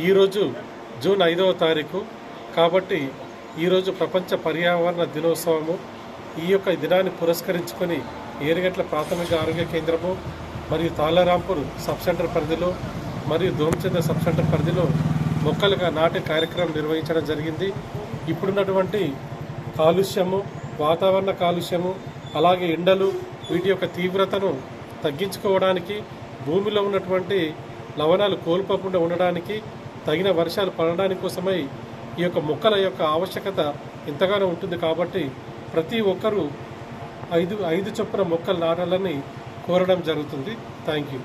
ఈరోజు జూన్ 5వ తారీఖు కాబట్టి ఈరోజు ప్రపంచ పర్యావరణ దినోత్సవము. ఈ యొక్క దినాన్ని పురస్కరించుకొని ఏరుగట్ల ప్రాథమిక ఆరోగ్య కేంద్రము మరియు తాళరాంపూర్ సబ్ సెంటర్ పరిధిలో మరియు దోమచంద సబ్ సెంటర్ పరిధిలో మొక్కలుగా నాటే కార్యక్రమం నిర్వహించడం జరిగింది. ఇప్పుడున్నటువంటి కాలుష్యము, వాతావరణ కాలుష్యము, అలాగే ఎండలు, వీటి యొక్క తీవ్రతను తగ్గించుకోవడానికి, భూమిలో ఉన్నటువంటి లవణాలు కోల్పోకుండా ఉండడానికి, తగిన వర్షాలు పడడానికి కోసమై ఈ యొక్క మొక్కల యొక్క ఆవశ్యకత ఎంతగానో ఉంటుంది. కాబట్టి ప్రతి ఒక్కరూ 5 చొప్పున మొక్కలు నాటాలని కోరడం జరుగుతుంది. Thank you.